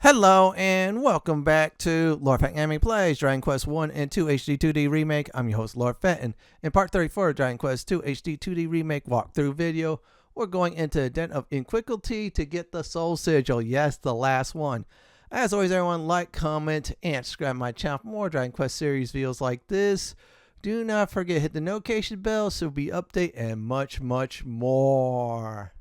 Hello and welcome back to Lord Fett Anime Plays Dragon Quest 1 and 2 HD-2D Remake. I'm your host Lord Fett, and in part 34 of Dragon Quest 2 HD-2D Remake walkthrough video, we're going into Den of Iniquity to get the Soul Sigil. Yes, the last one. As always, everyone, like, comment, and subscribe to my channel for more Dragon Quest series videos like this. Do not forget to hit the notification bell so be update and much more.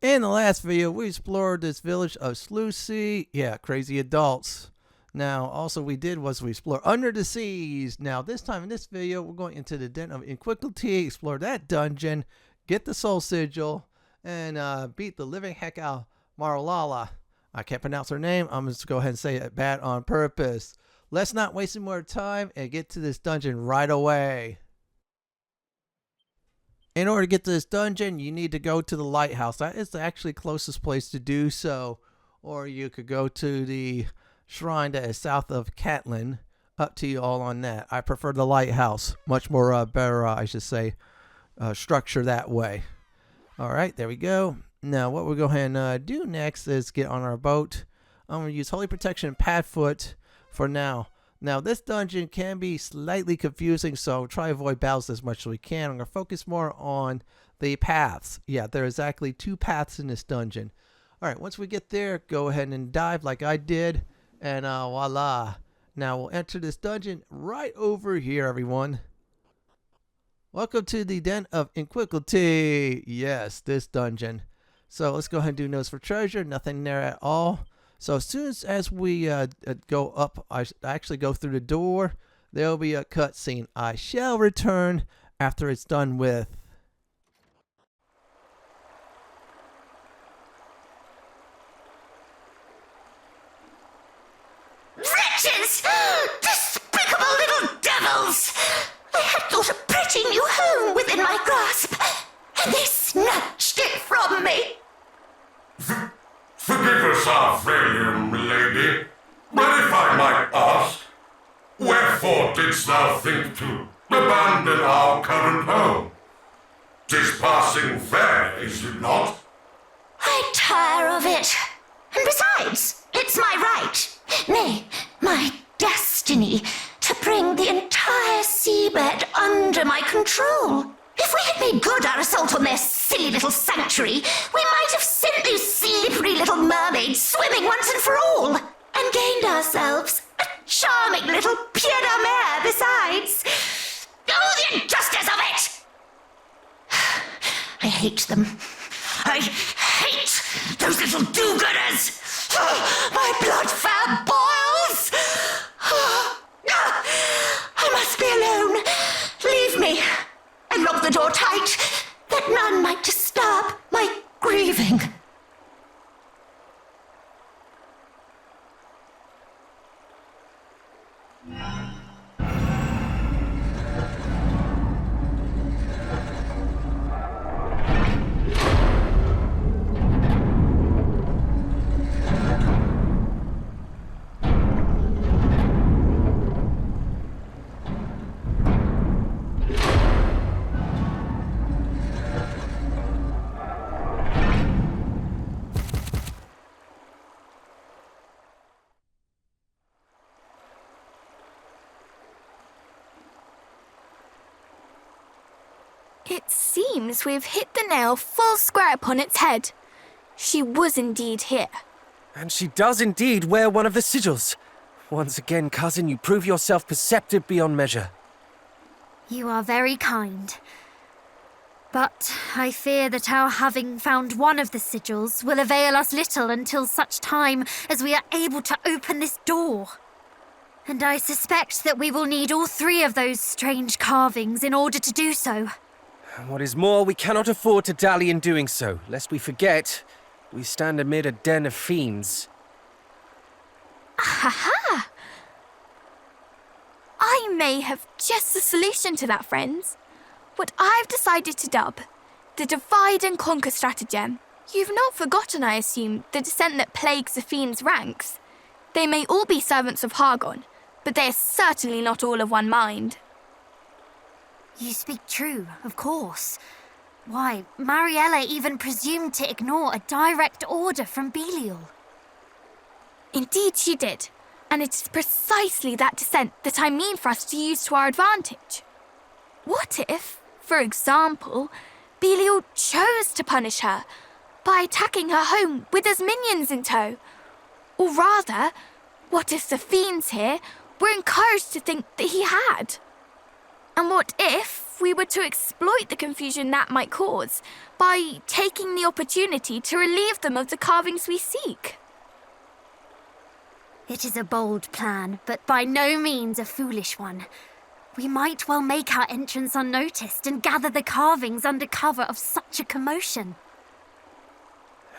In the last video, we explored this village of Sluicy. Yeah, crazy adults. Now, also we explored Under the Seas. Now, this time in this video, we're going into the Den of Iniquity, explore that dungeon, get the Soul Sigil, and beat the living heck out of Mariella. I can't pronounce her name. I'm just going to go ahead and say it bad on purpose. Let's not waste any more time and get to this dungeon right away. In order to get to this dungeon, you need to go to the lighthouse. That is actually the closest place to do so. Or you could go to the shrine that is south of Catlin. Up to you all on that. I prefer the lighthouse. Much more better, I should say, structure that way. Alright, there we go. Now, what we'll go ahead and do next is get on our boat. I'm going to use Holy Protection Padfoot for now. Now, this dungeon can be slightly confusing, so try to avoid battles as much as we can. I'm going to focus more on the paths. Yeah, there are exactly 2 paths in this dungeon. Alright, once we get there, go ahead and dive like I did, and voila. Now, we'll enter this dungeon right over here, everyone. Welcome to the Den of Iniquity. Yes, this dungeon. So, let's go ahead and do notes for treasure. Nothing there at all. So as soon as we go up, I actually go through the door, there will be a cutscene. I shall return after it's done with. Wretches! Despicable little devils! I had thought a pretty new home within my grasp, and they snatched it from me. Forgive us our failure, milady, but if I might ask, wherefore didst thou think to abandon our current home? 'Tis passing fair, is it not? I tire of it. And besides, it's my right, nay, my destiny, to bring the entire seabed under my control. If we had made good our assault on their silly little sanctuary, we might have sent those slippery little mermaids swimming once and for all, and gained ourselves a charming little pied de mer besides. Oh, the injustice of it! I hate them. I hate those little do-gooders! My blood fab boils! I must be alone. Leave me. And lock the door tight, that none might disturb my grieving. It seems we've hit the nail full square upon its head. She was indeed here. And she does indeed wear one of the sigils. Once again, cousin, you prove yourself perceptive beyond measure. You are very kind. But I fear that our having found one of the sigils will avail us little until such time as we are able to open this door. And I suspect that we will need all 3 of those strange carvings in order to do so. And what is more, we cannot afford to dally in doing so, lest we forget we stand amid a den of fiends. Ha! I may have just the solution to that, friends. What I've decided to dub the Divide and Conquer stratagem. You've not forgotten, I assume, the dissent that plagues the fiends' ranks. They may all be servants of Hargon, but they are certainly not all of one mind. You speak true, of course. Why, Mariella even presumed to ignore a direct order from Belial. Indeed she did. And it is precisely that descent that I mean for us to use to our advantage. What if, for example, Belial chose to punish her by attacking her home with his minions in tow? Or rather, what if the fiends here were encouraged to think that he had? And what if we were to exploit the confusion that might cause by taking the opportunity to relieve them of the carvings we seek? It is a bold plan, but by no means a foolish one. We might well make our entrance unnoticed and gather the carvings under cover of such a commotion.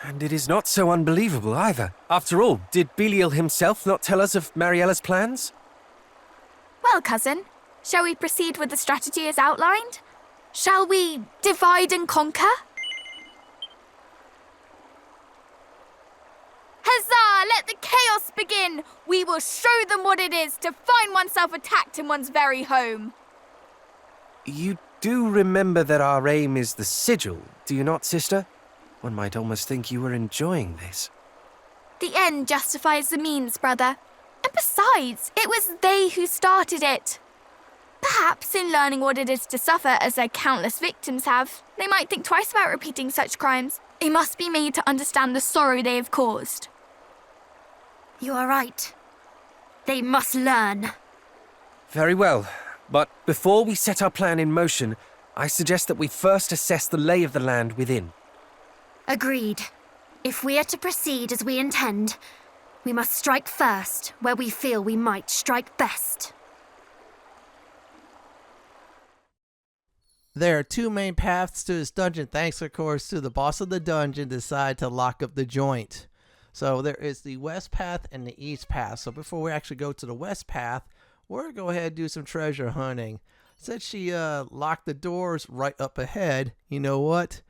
And it is not so unbelievable either. After all, did Belial himself not tell us of Mariella's plans? Well, cousin, shall we proceed with the strategy as outlined? Shall we divide and conquer? Huzzah! Let the chaos begin! We will show them what it is to find oneself attacked in one's very home. You do remember that our aim is the sigil, do you not, sister? One might almost think you were enjoying this. The end justifies the means, brother. And besides, it was they who started it. Perhaps in learning what it is to suffer as their countless victims have, they might think twice about repeating such crimes. They must be made to understand the sorrow they have caused. You are right. They must learn. Very well, but before we set our plan in motion, I suggest that we first assess the lay of the land within. Agreed. If we are to proceed as we intend, we must strike first where we feel we might strike best. There are two main paths to this dungeon, thanks of course to the boss of the dungeon decide to lock up the joint. So there is the west path and the east path. So before we actually go to the west path, we're going to go ahead and do some treasure hunting. Since she locked the doors right up ahead, you know what?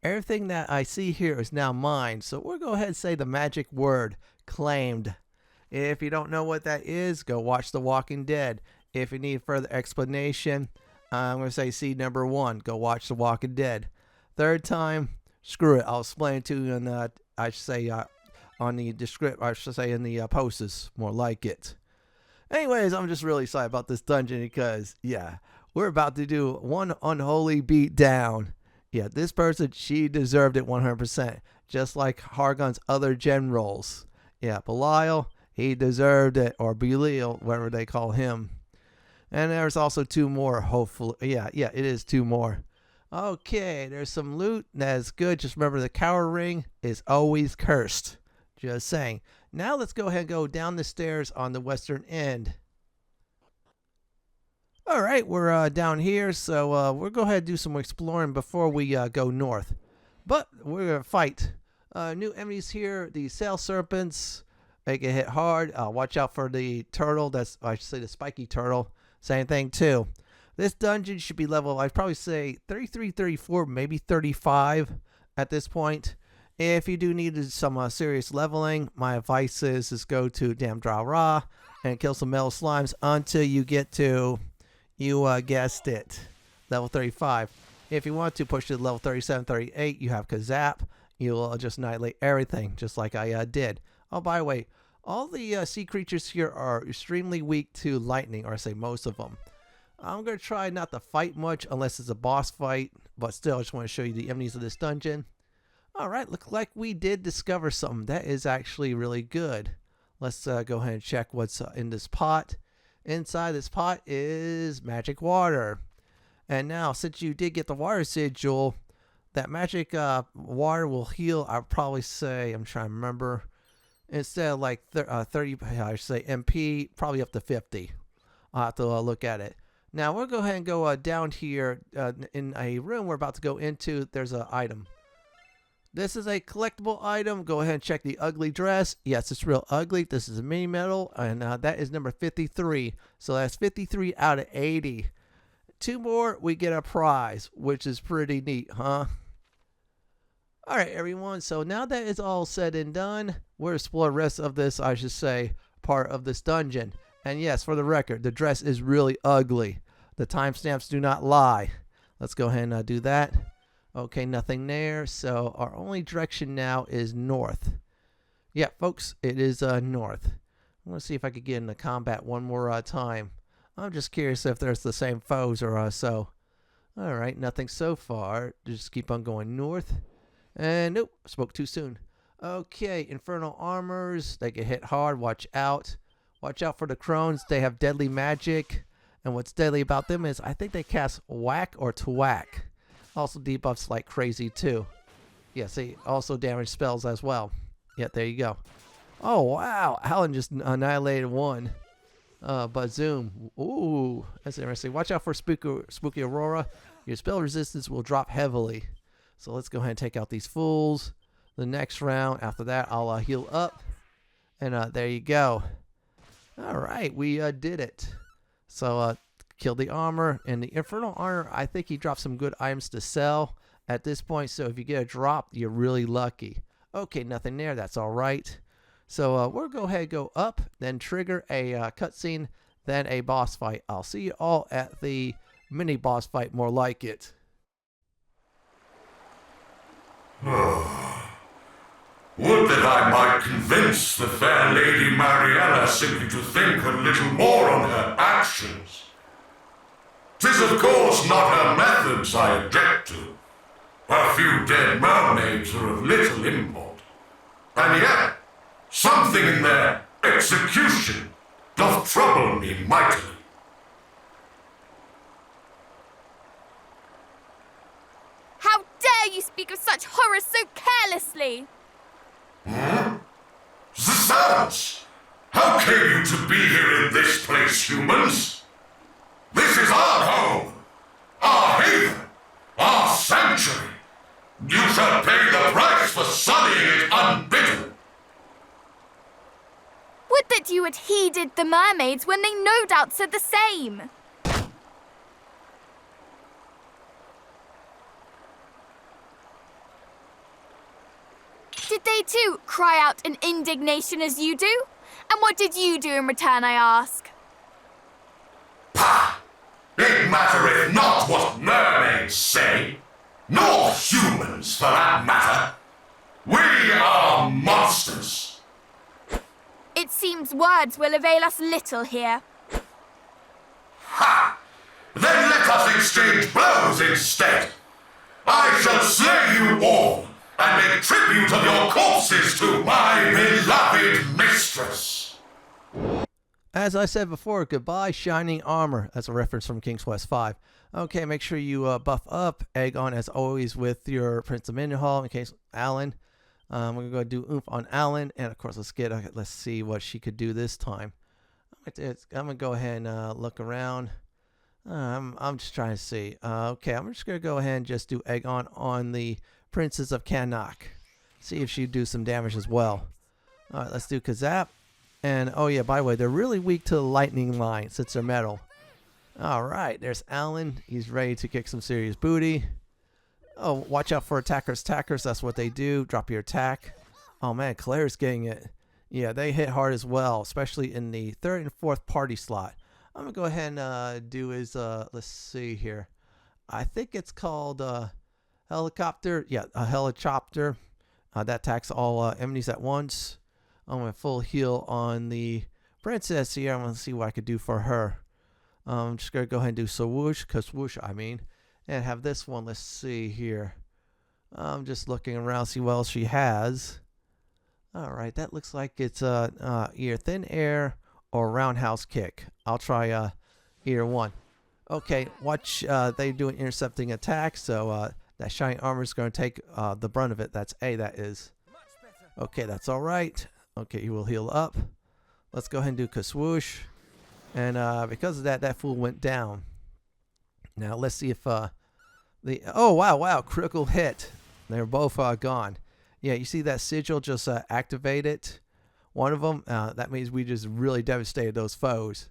Everything that I see here is now mine. So we'll go ahead and say the magic word, claimed. If you don't know what that is, go watch The Walking Dead. If you need further explanation, I'm going to say see number 1, go watch The Walking Dead. Third time, screw it. I'll explain it to you in I should say on the description, I should say in the posts, more like it. Anyways, I'm just really excited about this dungeon because, yeah, we're about to do one unholy beat down. Yeah, this person, she deserved it 100%, just like Hargon's other generals. Yeah, Belial, he deserved it, or Belial, whatever they call him. And there's also 2 more, hopefully. Yeah, it is 2 more. Okay, there's some loot. That's good. Just remember the Cower Ring is always cursed. Just saying. Now let's go ahead and go down the stairs on the western end. Alright, we're down here, so we'll go ahead and do some more exploring before we go north. But we're going to fight. New enemies here, the Sail Serpents. They get hit hard. Watch out for the turtle. That's, I should say, the spiky turtle. Same thing, too. This dungeon should be level, I'd probably say, 33, 34, maybe 35 at this point. If you do need some serious leveling, my advice is go to Damdra and kill some metal slimes until you get to... You guessed it, level 35. If you want to push to level 37, 38, you have Kazap. You'll just annihilate everything, just like I did. Oh, by the way, all the sea creatures here are extremely weak to lightning, or I say most of them. I'm going to try not to fight much unless it's a boss fight, but still, I just want to show you the enemies of this dungeon. Alright, look like we did discover something. That is actually really good. Let's go ahead and check what's in this pot. Inside this pot is magic water. And now, since you did get the water sigil, that magic water will heal, I'll probably say, I'm trying to remember, instead of like 30, I should say MP, probably up to 50. I'll have to look at it. Now, we'll go ahead and go down here in a room we're about to go into. There's an item. This is a collectible item. Go ahead and check the ugly dress. Yes, it's real ugly. This is a mini medal, and that is number 53. So that's 53 out of 80. 2 more, we get a prize, which is pretty neat, huh? Alright, everyone. So now that it's all said and done, we'll explore the rest of this, I should say, part of this dungeon. And yes, for the record, the dress is really ugly. The timestamps do not lie. Let's go ahead and do that. Okay, nothing there. So our only direction now is north. Yeah, folks, it is north. I want to see if I could get into combat one more time. I'm just curious if there's the same foes or so. Alright, nothing so far. Just keep on going north. And nope, spoke too soon. Okay, Infernal Armors. They get hit hard. Watch out. Watch out for the crones. They have deadly magic. And what's deadly about them is I think they cast whack or twack. Also debuffs like crazy too. Yes, they also damage spells as well. Yeah, there you go. Oh, wow. Alan just annihilated one. But Zoom. Ooh, that's interesting. Watch out for Spooky Aurora. Your spell resistance will drop heavily. So let's go ahead and take out these fools. The next round, after that, I'll heal up. And there you go. All right, we did it. So kill the armor. And the Infernal Armor, I think he dropped some good items to sell at this point. So if you get a drop, you're really lucky. Okay, nothing there. That's all right. So we'll go ahead and go up, then trigger a cutscene, then a boss fight. I'll see you all at the mini boss fight, more like it. Would that I might convince the fair Lady Mariella simply to think a little more on her actions. 'Tis of course not her methods I object to. A few dead mermaids are of little import. And yet, something in their execution doth trouble me mightily. How dare you speak of such horrors so carelessly? Silence! How came you to be here in this place, humans? This is our home, our haven, our sanctuary. You shall pay the price for sullying it unbidden. Would that you had heeded the mermaids when they no doubt said the same. Did they too cry out in indignation as you do? And what did you do in return, I ask? Pah! It mattereth not what mermaids say, nor humans for that matter. We are monsters. It seems words will avail us little here. Ha! Then let us exchange blows instead. I shall slay you all and make tribute of your corpses to my beloved mistress. As I said before, goodbye Shining Armor. That's a reference from King's Quest V. Okay, make sure you buff up. Egg on as always with your Prince of Mendenhall in case Alan. We're going to go do oomph on Alan. And of course, let's see what she could do this time. I'm going to go ahead and look around. I'm just trying to see. Okay, I'm just going to go ahead and just do egg on the Princess of Kacrack. See if she'd do some damage as well. Alright, let's do Kazap. And, oh yeah, by the way, they're really weak to the lightning line since they're metal. Alright, there's Alan. He's ready to kick some serious booty. Oh, watch out for attackers. That's what they do. Drop your attack. Oh man, Claire's getting it. Yeah, they hit hard as well, especially in the third and fourth party slot. I'm going to go ahead and do his, let's see here. I think it's called helicopter. Yeah, a helicopter. That attacks all enemies at once. I'm going to full heal on the princess here. I'm going to see what I could do for her. I'm just going to go ahead and do swoosh, and have this one. Let's see here. I'm just looking around, see what else she has. All right, that looks like it's either thin air or roundhouse kick. I'll try either one. Okay, watch. They do an intercepting attack, so that shining armor is going to take the brunt of it. That's A, that is. Okay, that's all right. Okay, he will heal up. Let's go ahead and do Kaswoosh. And because of that, that fool went down. Now, let's see if oh, wow, critical hit. They're both gone. Yeah, you see that sigil just activated? One of them, that means we just really devastated those foes.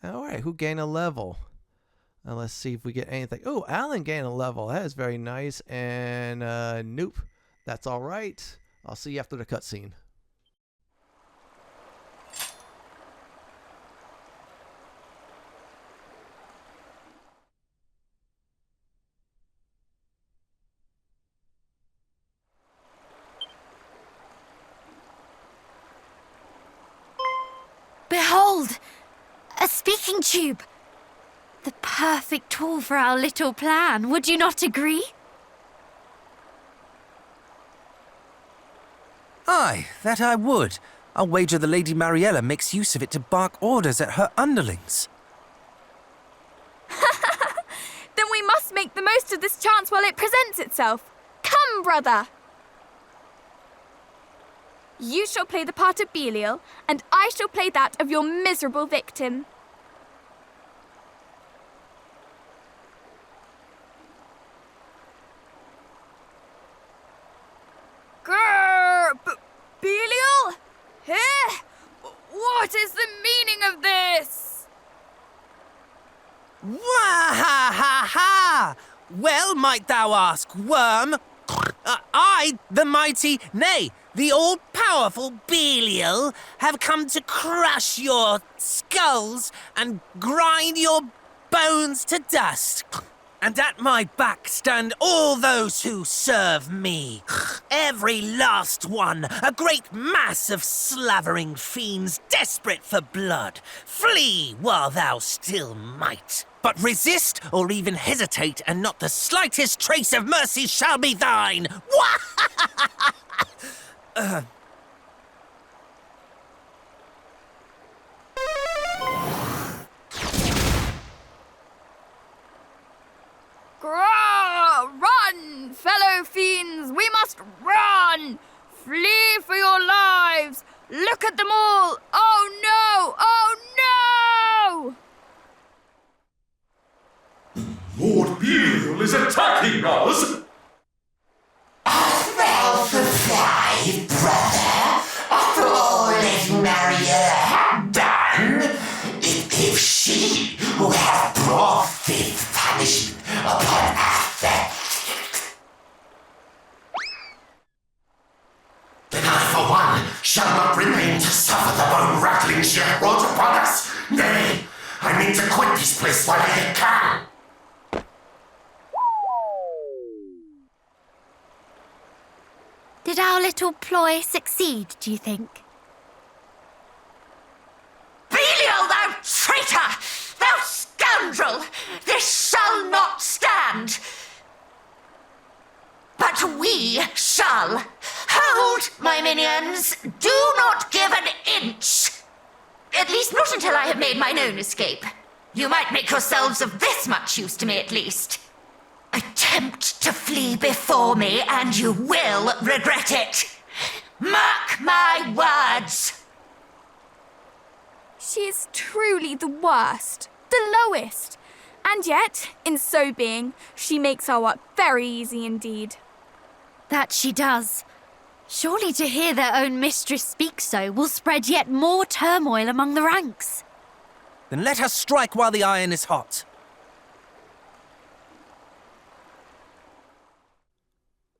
All right, who gained a level? Let's see if we get anything. Oh, Alan gained a level. That is very nice. And nope, that's all right. I'll see you after the cutscene. speaking tube. The perfect tool for our little plan, would you not agree? Aye, that I would. I'll wager the Lady Mariella makes use of it to bark orders at her underlings. Then we must make the most of this chance while it presents itself. Come, brother! You shall play the part of Belial, and I shall play that of your miserable victim. Grrr! Belial? Here? What is the meaning of this? Wah-ha-ha-ha! Well, might thou ask, worm? I, the mighty, nay, the all-powerful Belial, have come to crush your skulls and grind your bones to dust. And at my back stand all those who serve me. Every last one, a great mass of slavering fiends desperate for blood. Flee while thou still might. But resist or even hesitate, and not the slightest trace of mercy shall be thine. Run, fellow fiends! We must run! Flee for your lives! Look at them all! Oh no! Oh no! Lord Belial is attacking us! Well, for five, brother. After all Lady Mariella had done, if she who hath brought this punishment upon us, then I, for one, shall not remain to suffer the bone-rattling she hath brought upon us. Nay, I mean to quit this place while I yet can. Did our little ploy succeed, do you think? Belial, thou traitor! Thou scoundrel! This shall not stand! But we shall. Hold, my minions! Do not give an inch! At least not until I have made mine own escape. You might make yourselves of this much use to me, at least. Attempt to flee before me, and you will regret it. Mark my words! She is truly the worst, the lowest. And yet, in so being, she makes our work very easy indeed. That she does. Surely to hear their own mistress speak so will spread yet more turmoil among the ranks. Then let us strike while the iron is hot.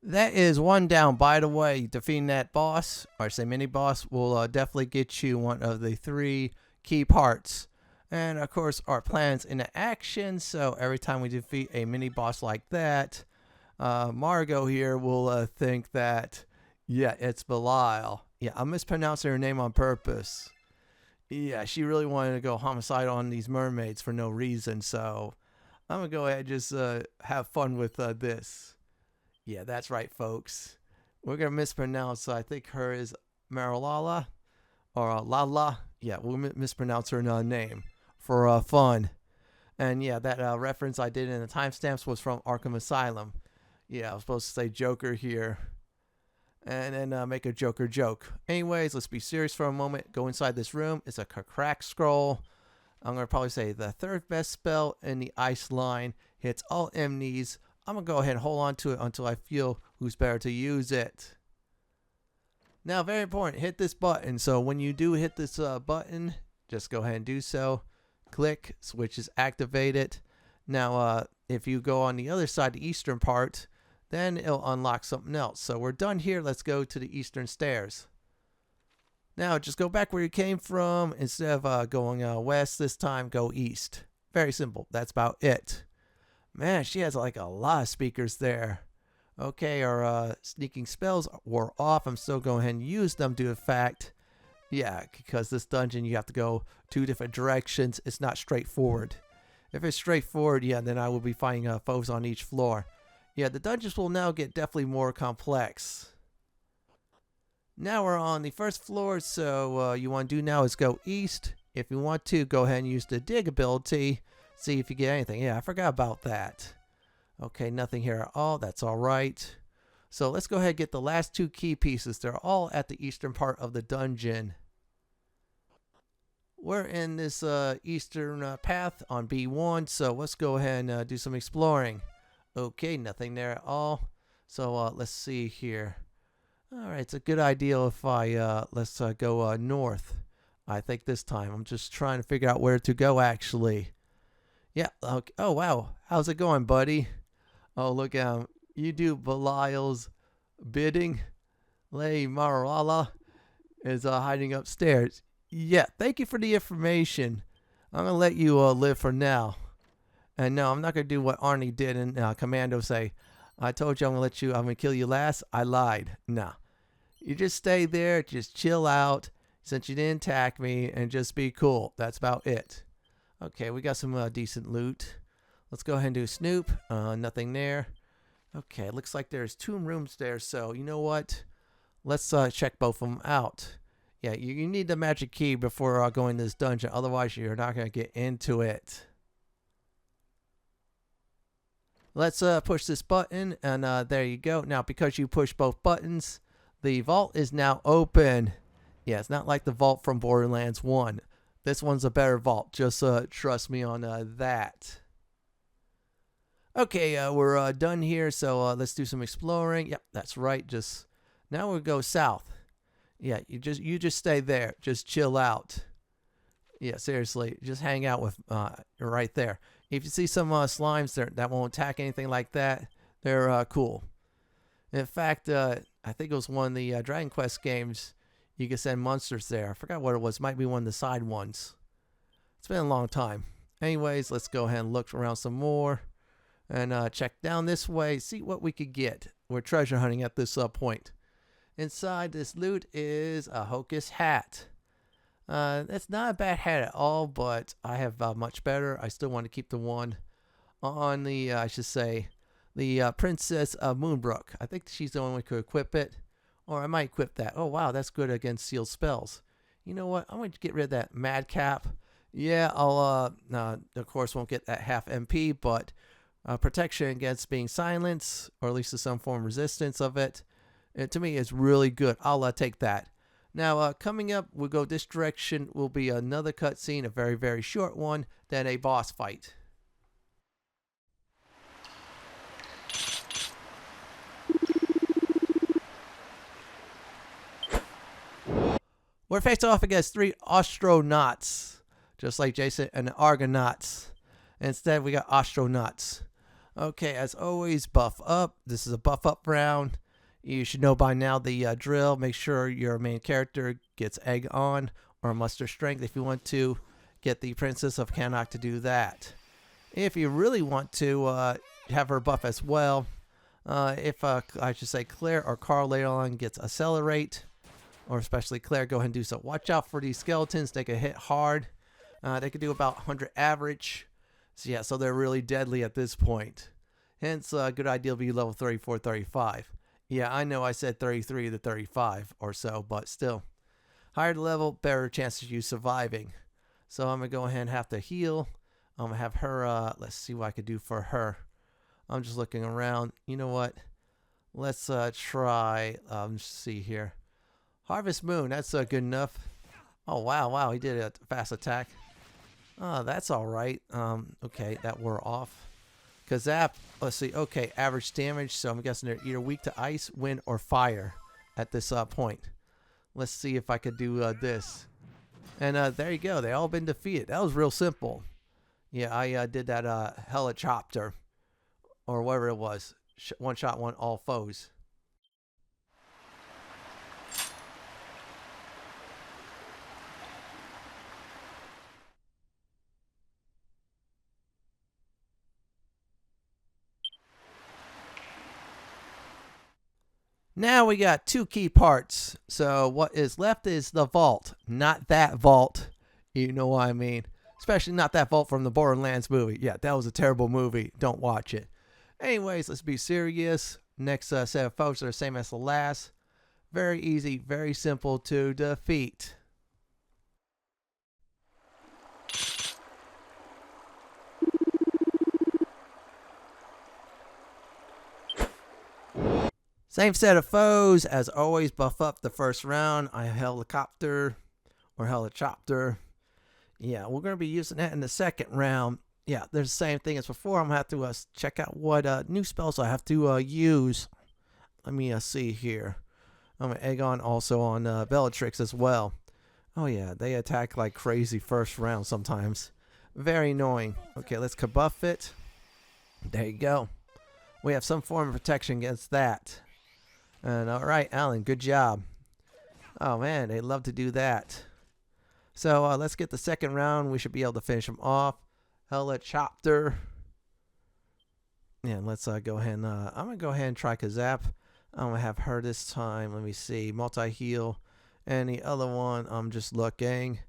That is one down. By the way, defeating that boss, or say mini-boss, will definitely get you one of the 3 key parts. And of course, our plan's into action, so every time we defeat a mini-boss like that, Margot here will think that, yeah, it's Belial. Yeah, I'm mispronouncing her name on purpose. Yeah, she really wanted to go homicidal on these mermaids for no reason, so I'm going to go ahead and just have fun with this. Yeah, that's right, folks. We're going to mispronounce, I think her is Mariella, or Lala. Yeah, we'll mispronounce her name for fun. And yeah, that reference I did in the timestamps was from Arkham Asylum. Yeah, I was supposed to say Joker here. And then make a Joker joke. Anyways, let's be serious for a moment. Go inside this room. It's a Kacrack scroll. I'm going to probably say the 3rd best spell in the ice line. Hits all enemies. I'm going to go ahead and hold on to it until I feel who's better to use it. Now, very important, hit this button. So when you do hit this button, just go ahead and do so. Click, switch is activated. Now, if you go on the other side, the eastern part, then it'll unlock something else. So we're done here. Let's go to the eastern stairs. Now, just go back where you came from. Instead of going west this time, go east. Very simple. That's about it. Man, she has like a lot of speakers there. Okay, our sneaking spells were off. I'm still going ahead and use them due to the fact Yeah, because this dungeon you have to go 2 different directions. It's not straightforward. If it's straightforward, yeah, then I will be fighting foes on each floor. Yeah, the dungeons will now get definitely more complex. Now we're on the first floor, so you want to do now is go east. If you want to, go ahead and use the dig ability. See if you get anything. Yeah, I forgot about that. Okay, nothing here at all. That's all right. So let's go ahead and get the last 2 key pieces. They're all at the eastern part of the dungeon. We're in this eastern path on B1, so let's go ahead and do some exploring. Okay, nothing there at all. So let's see here. Alright, it's a good idea if I, let's go north. I think this time. I'm just trying to figure out where to go, actually. Yeah, okay. Oh, wow. How's it going, buddy? Oh, look at him. You do Belial's bidding. Lady Mariella is hiding upstairs. Yeah, thank you for the information. I'm going to let you live for now. And no, I'm not going to do what Arnie did in Commando say. I told you I'm going to kill you last. I lied. Nah. You just stay there, just chill out, since you didn't attack me, and just be cool. That's about it. Okay, we got some decent loot. Let's go ahead and do Snoop. Nothing there. Okay, looks like there's 2 rooms there, so you know what? Let's check both of them out. Yeah, you need the magic key before going to this dungeon, otherwise you're not going to get into it. Let's push this button, and there you go. Now, because you push both buttons, the vault is now open. Yeah, it's not like the vault from Borderlands 1. This one's a better vault. Just trust me on that. Okay, we're done here, so let's do some exploring. Yep, that's right. Just now we'll go south. Yeah, you just stay there. Just chill out. Yeah, seriously, just hang out with right there. If you see some slimes there that won't attack anything like that, they're cool. In fact, I think it was one of the Dragon Quest games. You can send monsters there. I forgot what it was. Might be one of the side ones. It's been a long time. Anyways, let's go ahead and look around some more. And check down this way. See what we could get. We're treasure hunting at this point. Inside this loot is a Hocus hat. That's not a bad hat at all, but I have much better. I still want to keep the one on the, I should say, the Princess Moonbrook. I think she's the one we could equip it. Or I might equip that. Oh, wow, that's good against sealed spells. You know what? I'm going to get rid of that Madcap. Yeah, I'll, of course, won't get that half MP, but protection against being silenced, or at least some form of resistance of it, to me is really good. I'll take that. Now, coming up, we'll go this direction. Will be another cutscene, a very, very short one, then a boss fight. We're faced off against 3 Osteonauts, just like Jason and the Argonauts. Instead, we got Osteonauts. Okay, as always, buff up. This is a buff up round. You should know by now the drill. Make sure your main character gets egg on or muster strength if you want to get the Princess of Kacrack to do that. If you really want to have her buff as well, if I should say Claire or Carl later on gets Accelerate, or especially Claire, go ahead and do so. Watch out for these skeletons. They can hit hard. They can do about 100 average. So yeah, so they're really deadly at this point. Hence, a good idea to be level 34, 35. Yeah, I know I said 33 to 35 or so, but still. Higher the level, better chances of you surviving. So I'm going to go ahead and have to heal. I'm going to have her, let's see what I could do for her. I'm just looking around. You know what? Let's try, let's see here. Harvest Moon, that's good enough. Oh, wow, he did a fast attack. Oh, that's all right. Okay, that wore off. Kazap, let's see. Okay, average damage. So I'm guessing they're either weak to ice, wind, or fire at this point. Let's see if I could do this. And there you go. They all been defeated. That was real simple. Yeah, I did that helicopter or whatever it was. One shot, one all foes. Now we got 2 key parts. So what is left is the vault. Not that vault. You know what I mean. Especially not that vault from the Borderlands movie. Yeah, that was a terrible movie. Don't watch it. Anyways, let's be serious. Next set of foes are the same as the last. Very easy, very simple to defeat. Same set of foes. As always, buff up the first round. I helicopter or helicopter. Yeah, we're going to be using that in the second round. Yeah, there's the same thing as before. I'm going to have to check out what new spells I have to use. Let me see here. I'm going to egg on also on Bellatrix as well. Oh yeah, they attack like crazy first round sometimes. Very annoying. Okay, let's kabuff it. There you go. We have some form of protection against that. And alright, Alan, good job. Oh man, they love to do that. So let's get the second round. We should be able to finish them off. Helicopter. Yeah, let's go ahead and I'm gonna go ahead and try Kazap. I'm gonna have her this time. Let me see. Multi-heal. And the other one, I'm just looking.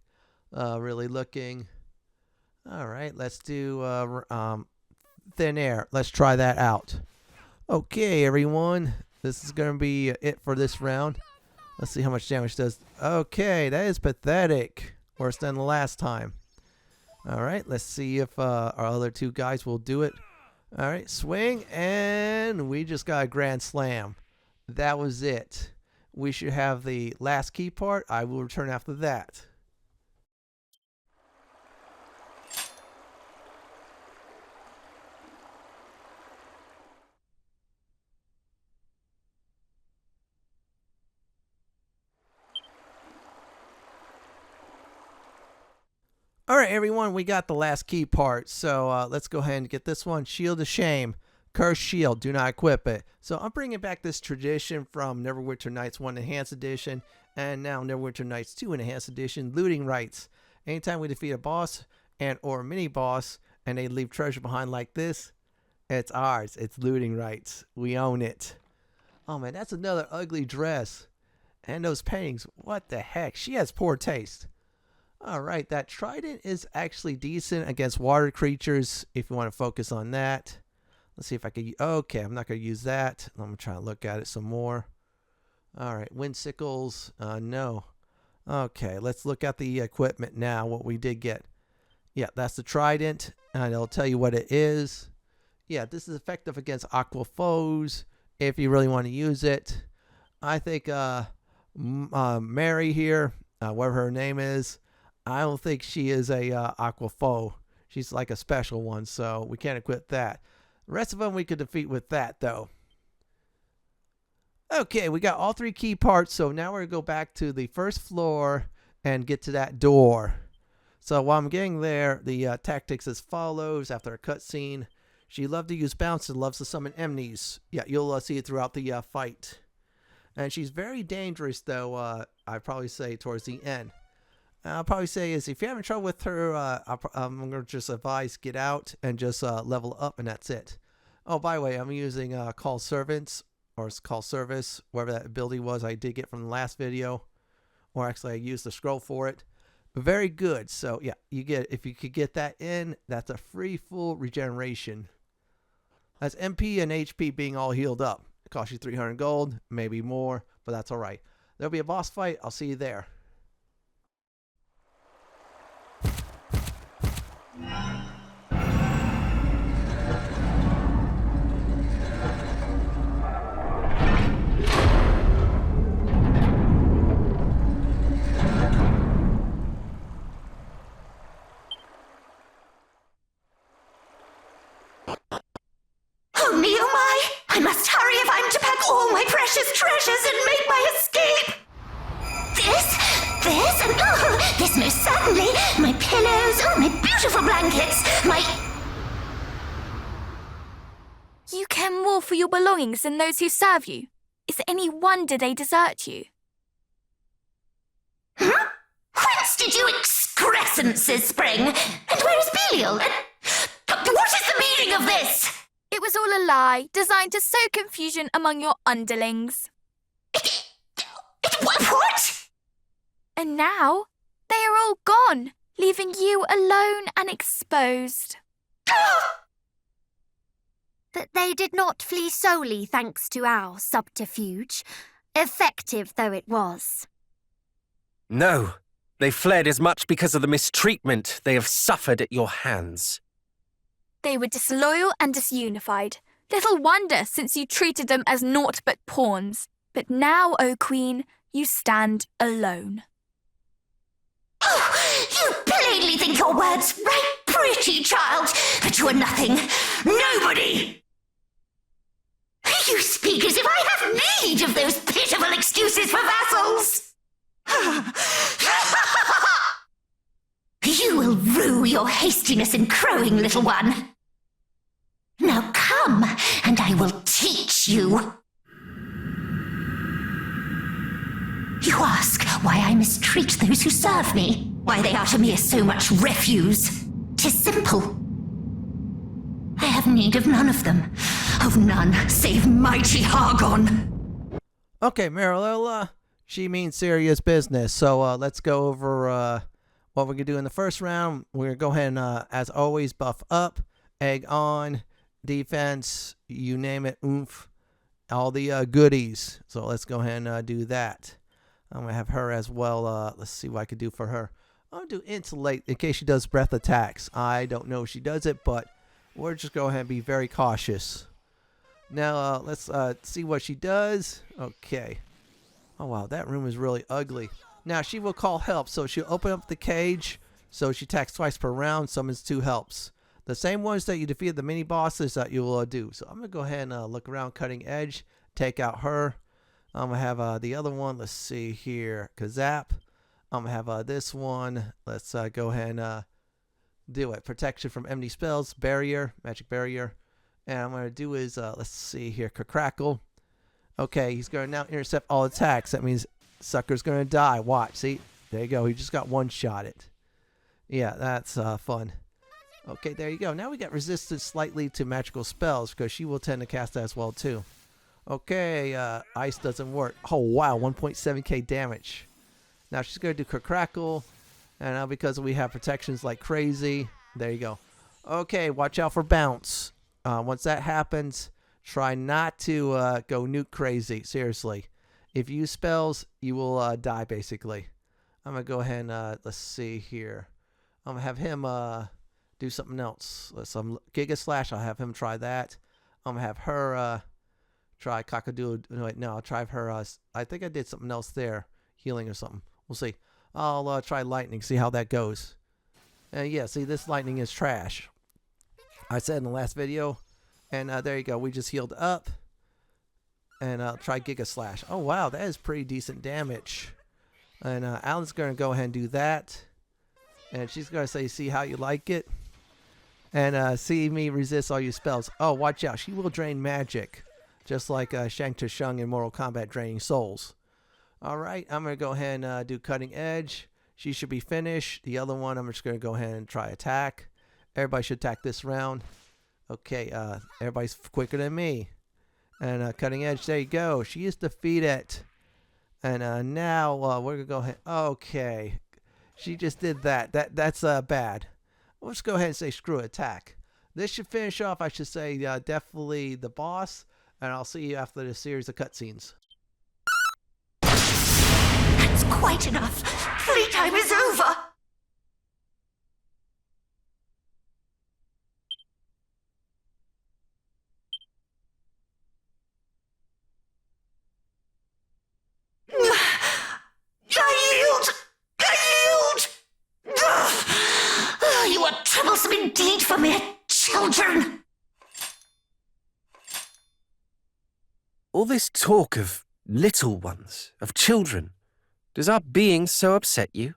Really looking. Alright, let's do Thin Air. Let's try that out. Okay, everyone. This is going to be it for this round. Let's see how much damage it does. Okay, that is pathetic. Worse than the last time. Alright, let's see if our other 2 guys will do it. Alright, swing, and we just got a grand slam. That was it. We should have the last key part. I will return after that. Alright everyone, we got the last key part, so let's go ahead and get this one. Shield of Shame. Cursed Shield, do not equip it. So I'm bringing back this tradition from Neverwinter Nights 1 Enhanced Edition, and now Neverwinter Nights 2 Enhanced Edition, looting rights. Anytime we defeat a boss and or mini boss, and they leave treasure behind like this, it's ours. It's looting rights. We own it. Oh man, that's another ugly dress. And those paintings, what the heck? She has poor taste. Alright, that trident is actually decent against water creatures if you want to focus on that. Let's see if I can... Okay, I'm not going to use that. I'm going to try to look at it some more. Alright, wind sickles. No. Okay, let's look at the equipment now, what we did get. Yeah, that's the trident, and it'll tell you what it is. Yeah, this is effective against aqua foes if you really want to use it. I think Mary here, whatever her name is, I don't think she is a aqua foe. She's like a special one, so we can't equip that. The rest of them we could defeat with that, though. Okay, we got all 3 key parts, so now we're going to go back to the first floor and get to that door. So while I'm getting there, the tactics as follows after a cutscene. She loves to use bounce and loves to summon enemies. Yeah, you'll see it throughout the fight. And she's very dangerous, though, I'd probably say towards the end. I'll probably say is if you're having trouble with her, I'm going to just advise get out and just level up, and that's it. Oh, by the way, I'm using Call Servants, or Call Service, whatever that ability was I did get from the last video. Or actually, I used the scroll for it. Very good. So, yeah, you get if you could get that in, that's a free full regeneration. That's MP and HP being all healed up. It costs you 300 gold, maybe more, but that's all right. There'll be a boss fight. I'll see you there. I must hurry if I'm to pack all my precious treasures and make my escape. This, and oh, this most certainly. My pillows, oh, my beautiful blankets, my... You care more for your belongings than those who serve you. Is it any wonder they desert you? Huh? Whence did you excrescences spring? And where is Belial? And what is the meaning of this? It was all a lie, designed to sow confusion among your underlings. What? And now they are all gone, leaving you alone and exposed. But they did not flee solely thanks to our subterfuge, effective though it was. No, they fled as much because of the mistreatment they have suffered at your hands. They were disloyal and disunified. Little wonder, since you treated them as naught but pawns. But now, O Queen, you stand alone. Oh, you plainly think your words right pretty, child, but you are nothing. Nobody! You speak as if I have need of those pitiful excuses for vassals! You will rue your hastiness in crowing, little one. Now come, and I will teach you. You ask why I mistreat those who serve me, why they are to me as so much refuse. 'Tis simple. I have need of none of them, of none save mighty Hargon. Okay, Mariella, she means serious business. So let's go over what we're going to do in the first round. We're going to go ahead and, as always, buff up, egg on, defense, you name it, oomph, all the goodies. So let's go ahead and do that. I'm going to have her as well. Let's see what I can do for her. I'm going to do insulate in case she does breath attacks. I don't know if she does it, but we're just go ahead and be very cautious. Now, let's see what she does. Okay. Oh, wow. That room is really ugly. Now, she will call help. So she'll open up the cage. So she attacks twice per round. Summons 2 helps. The same ones that you defeated the mini bosses that you will do. So I'm going to go ahead and look around cutting edge. Take out her. I'm going to have the other one. Let's see here. Kazap. I'm going to have this one. Let's go ahead and do it. Protection from enemy spells. Barrier. Magic barrier. And I'm going to do is, let's see here. Kacrack. Okay, he's going to now intercept all attacks. That means sucker's going to die. Watch. See? There you go. He just got one-shotted. Yeah, that's fun. Okay, there you go. Now we got resistance slightly to magical spells because she will tend to cast that as well, too. Okay, ice doesn't work. Oh, wow. 1.7k damage. Now she's going to do Kacrack. And now because we have protections like crazy. There you go. Okay, watch out for bounce. Once that happens, try not to go nuke crazy. Seriously. If you use spells, you will die, basically. I'm going to go ahead and, let's see here. I'm going to have him do something else. Some Giga Slash. I'll have him try that. I'm going to have her try Cockadoo. No, I'll try her. I think I did something else there. Healing or something. We'll see. I'll try lightning, see how that goes. Yeah, see, this lightning is trash. I said in the last video. And there you go. We just healed up. And I'll try Giga Slash. Oh, wow. That is pretty decent damage. And Alan's going to go ahead and do that. And she's going to say, see how you like it. And see me resist all your spells. Oh, watch out. She will drain magic. Just like Shang Tsung in Mortal Kombat draining souls. Alright, I'm going to go ahead and do Cutting Edge. She should be finished. The other one, I'm just going to go ahead and try Attack. Everybody should attack this round. Okay, everybody's quicker than me. And Cutting Edge, there you go. She is defeated. And now we're going to go ahead. Okay, she just did that. That's bad. Let's go ahead and say screw Attack. This should finish off, I should say, definitely the boss. And I'll see you after the series of cutscenes. That's quite enough. Playtime is over. You are troublesome indeed for mere children. All this talk of little ones, of children, does our being so upset you?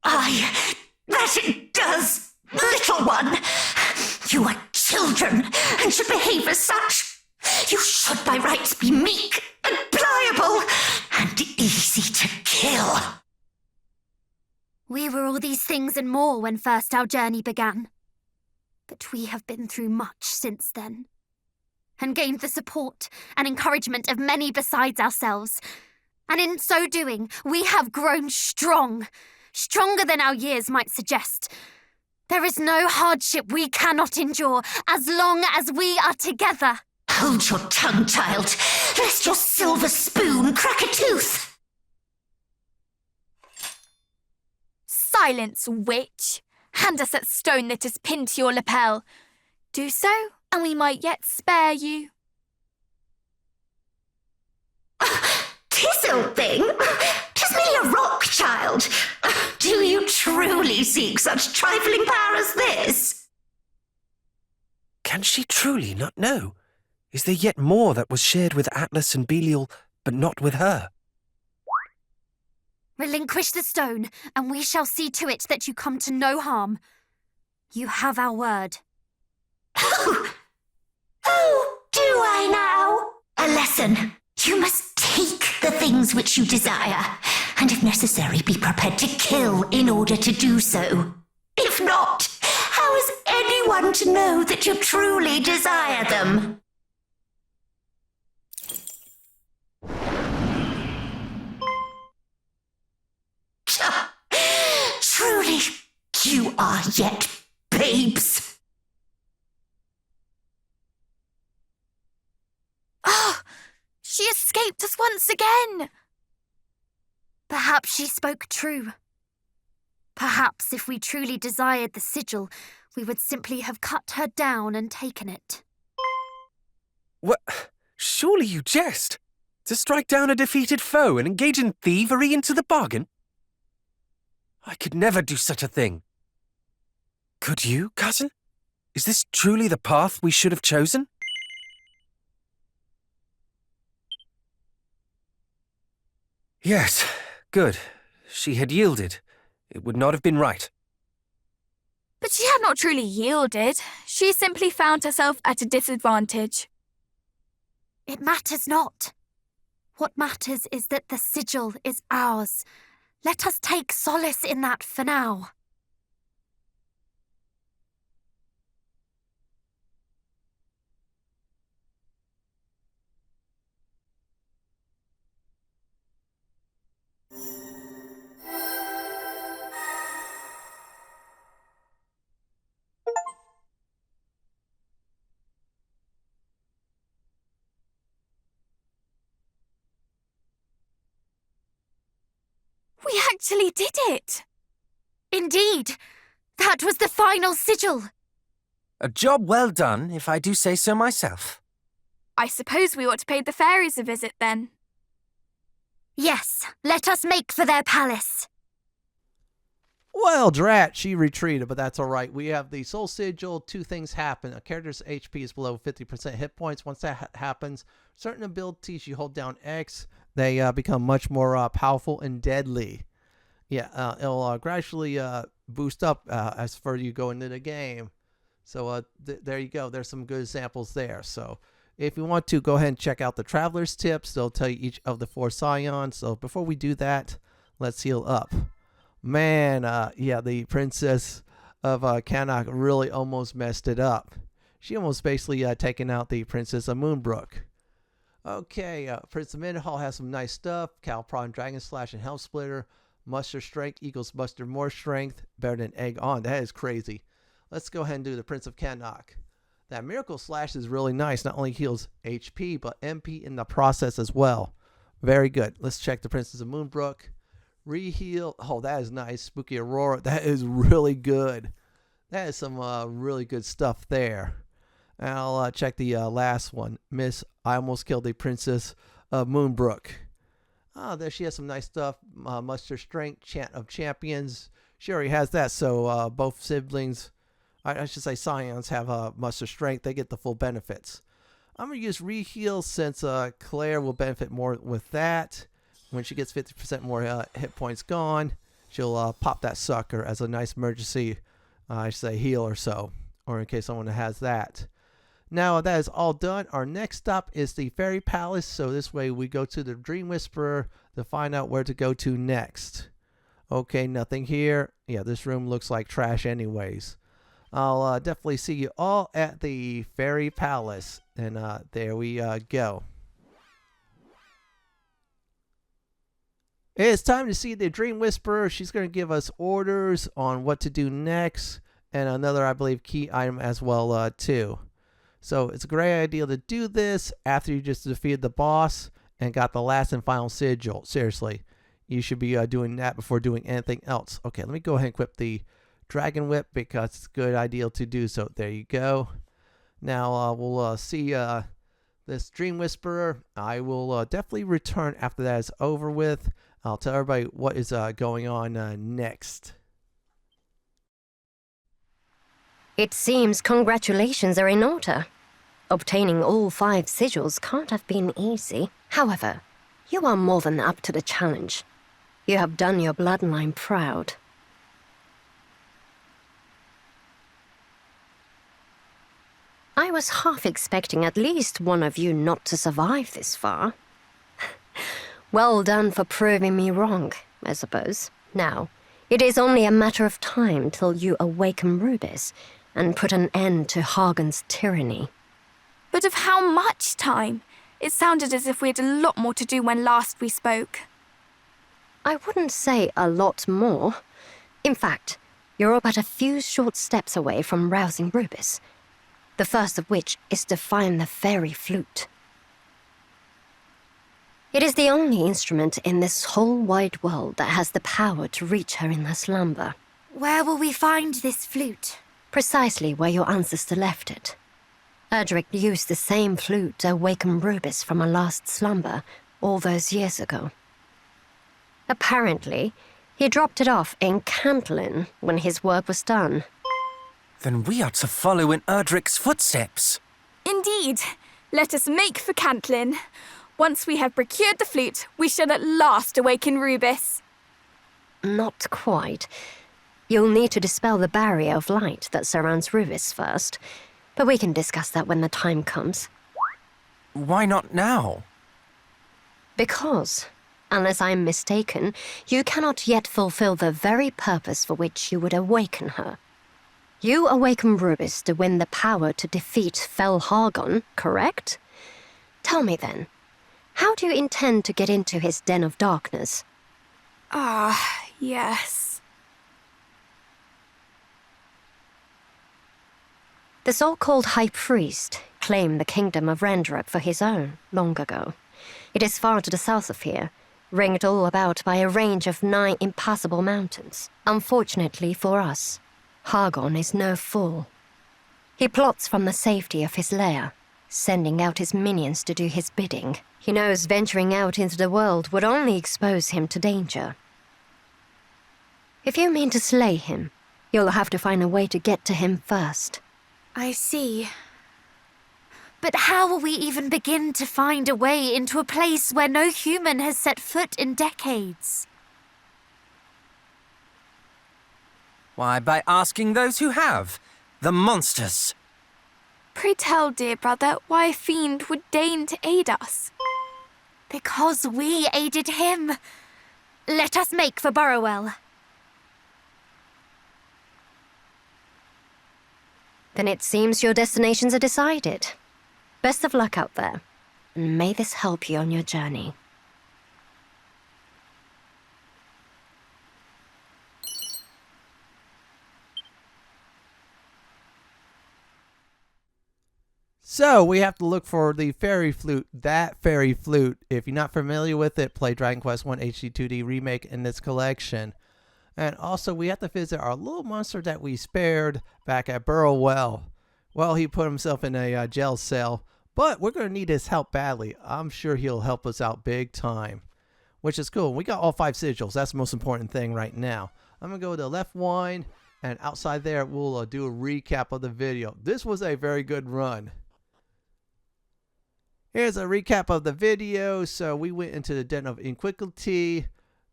Aye, that it does, little one. You are children and should behave as such. You should by rights be meek and pliable and easy to kill. We were all these things and more when first our journey began. But we have been through much since then, and gained the support and encouragement of many besides ourselves. And in so doing, we have grown strong. Stronger than our years might suggest. There is no hardship we cannot endure as long as we are together. Hold your tongue, child, lest your silver spoon crack a tooth. Silence, witch! Hand us that stone that is pinned to your lapel. Do so, and we might yet spare you. Tis old thing. 'Tis merely a rock, child. Do you truly seek such trifling power as this? Can she truly not know? Is there yet more that was shared with Atlas and Belial, but not with her? Relinquish the stone, and we shall see to it that you come to no harm. You have our word. Oh, do I now? A lesson. You must take the things which you desire, and if necessary, be prepared to kill in order to do so. If not, how is anyone to know that you truly desire them? Truly, you are yet babes. Ah! She escaped us once again! Perhaps she spoke true. Perhaps if we truly desired the sigil, we would simply have cut her down and taken it. What? Surely you jest. To strike down a defeated foe and engage in thievery into the bargain? I could never do such a thing. Could you, cousin? Is this truly the path we should have chosen? Yes, good. She had yielded. It would not have been right. But she had not truly yielded. She simply found herself at a disadvantage. It matters not. What matters is that the sigil is ours. Let us take solace in that for now. We actually did it! Indeed! That was the final sigil! A job well done, if I do say so myself. I suppose we ought to pay the fairies a visit then. Yes, let us make for their palace. Well, drat, she retreated, but that's alright. We have the Soul Sigil. Two things happen. A character's HP is below 50% hit points. Once that happens, certain abilities, you hold down X, they become much more powerful and deadly. Yeah, it'll gradually boost up as further you go into the game. So there you go. There's some good examples there. So if you want to, go ahead and check out the Traveler's Tips. They'll tell you each of the 4 Scions. So before we do that, let's heal up. Man, yeah, the Princess of Kacrack really almost messed it up. She almost basically taken out the Princess of Moonbrook. Okay, Prince of Mendenhall has some nice stuff. Calpron, Dragon Slash, and Helm Splitter. Muster Strength equals muster more strength. Better than Egg On. That is crazy. Let's go ahead and do the Prince of Kacrack. That Miracle Slash is really nice. Not only heals HP, but MP in the process as well. Very good. Let's check the Princess of Moonbrook. Reheal. Oh, that is nice. Spooky Aurora. That is really good. That is some really good stuff there. And I'll check the last one. Miss, I almost killed the Princess of Moonbrook. Oh, there she has some nice stuff. Muster Strength, Chant of Champions. She already has that, so both siblings, I should say Scions, have Muster Strength. They get the full benefits. I'm going to use Reheal since Claire will benefit more with that. When she gets 50% more hit points gone, she'll pop that sucker as a nice emergency, I should say, heal or so, or in case someone has that. Now that is all done, our next stop is the Fairy Palace, so this way we go to the Dream Whisperer to find out where to go to next. Okay, nothing here. Yeah, this room looks like trash anyways. I'll definitely see you all at the Fairy Palace, and there we go. It's time to see the Dream Whisperer. She's going to give us orders on what to do next, and another, I believe, key item as well, too. So it's a great idea to do this after you just defeated the boss and got the last and final sigil. Seriously, you should be doing that before doing anything else. Okay, let me go ahead and equip the Dragon Whip because it's a good idea to do so. There you go. Now we'll see this Dream Whisperer. I will definitely return after that is over with. I'll tell everybody what is going on next. It seems congratulations are in order. Obtaining all 5 sigils can't have been easy. However, you are more than up to the challenge. You have done your bloodline proud. I was half expecting at least one of you not to survive this far. Well done for proving me wrong, I suppose. Now, it is only a matter of time till you awaken Rubis and put an end to Hagen's tyranny. But of how much time? It sounded as if we had a lot more to do when last we spoke. I wouldn't say a lot more. In fact, you're but a few short steps away from rousing Rubis. The first of which is to find the fairy flute. It is the only instrument in this whole wide world that has the power to reach her in her slumber. Where will we find this flute? Precisely where your ancestor left it. Erdrick used the same flute to awaken Rubis from her last slumber all those years ago. Apparently, he dropped it off in Cantlin when his work was done. Then we are to follow in Erdrick's footsteps. Indeed. Let us make for Cantlin. Once we have procured the flute, we shall at last awaken Rubis. Not quite. You'll need to dispel the barrier of light that surrounds Rubis first, but we can discuss that when the time comes. Why not now? Because, unless I'm mistaken, you cannot yet fulfill the very purpose for which you would awaken her. You awaken Rubis to win the power to defeat Fel Hargon, correct? Tell me then, how do you intend to get into his Den of Darkness? Yes. The so-called High Priest claimed the kingdom of Rendruk for his own long ago. It is far to the south of here, ringed all about by a range of 9 impassable mountains. Unfortunately for us, Hargon is no fool. He plots from the safety of his lair, sending out his minions to do his bidding. He knows venturing out into the world would only expose him to danger. If you mean to slay him, you'll have to find a way to get to him first. I see. But how will we even begin to find a way into a place where no human has set foot in decades? Why, by asking those who have. The monsters. Pray tell, dear brother, why a fiend would deign to aid us. Because we aided him. Let us make for Burrowell. Then it seems your destinations are decided. Best of luck out there, and may this help you on your journey. So we have to look for the fairy flute. That fairy flute. If you're not familiar with it, play Dragon Quest I HD-2D Remake in this collection. And also we have to visit our little monster that we spared back at Burrowell. Well, he put himself in a jail cell, but we're going to need his help badly. I'm sure he'll help us out big time, which is cool. We got all 5 sigils. That's the most important thing right now. I'm going to go to the left one, and outside there we'll do a recap of the video. This was a very good run. Here's a recap of the video. So we went into the Den of Iniquity.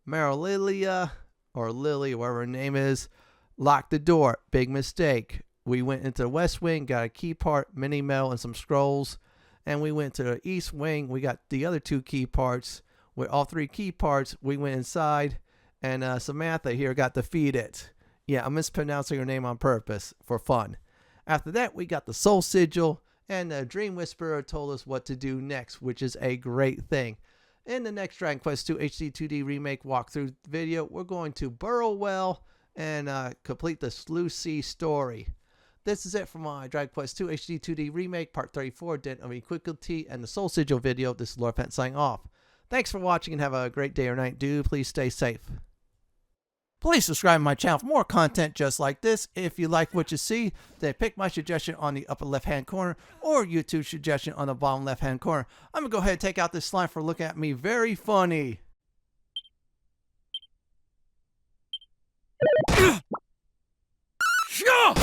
Mariella, or Lily, whatever her name is, locked the door. Big mistake. We went into the west wing, got a key part, mini mail, and some scrolls. And we went to the east wing. We got the other 2 key parts. With all 3 key parts, we went inside, and Samantha here got defeated. Yeah, I'm mispronouncing her name on purpose for fun. After that, we got the Soul Sigil. And the Dream Whisperer told us what to do next, which is a great thing. In the next Dragon Quest II HD-2D remake walkthrough video, we're going to Burrow Well and complete the Sleuth Sea story. This is it for my Dragon Quest II HD-2D remake, part 34, Den of Iniquity, and the Soul Sigil video. This is Lord Pent signing off. Thanks for watching and have a great day or night. Do please stay safe. Please subscribe to my channel for more content just like this. If you like what you see, then pick my suggestion on the upper left hand corner or YouTube suggestion on the bottom left hand corner. I'm going to go ahead and take out this slime for looking at me very funny. Sure!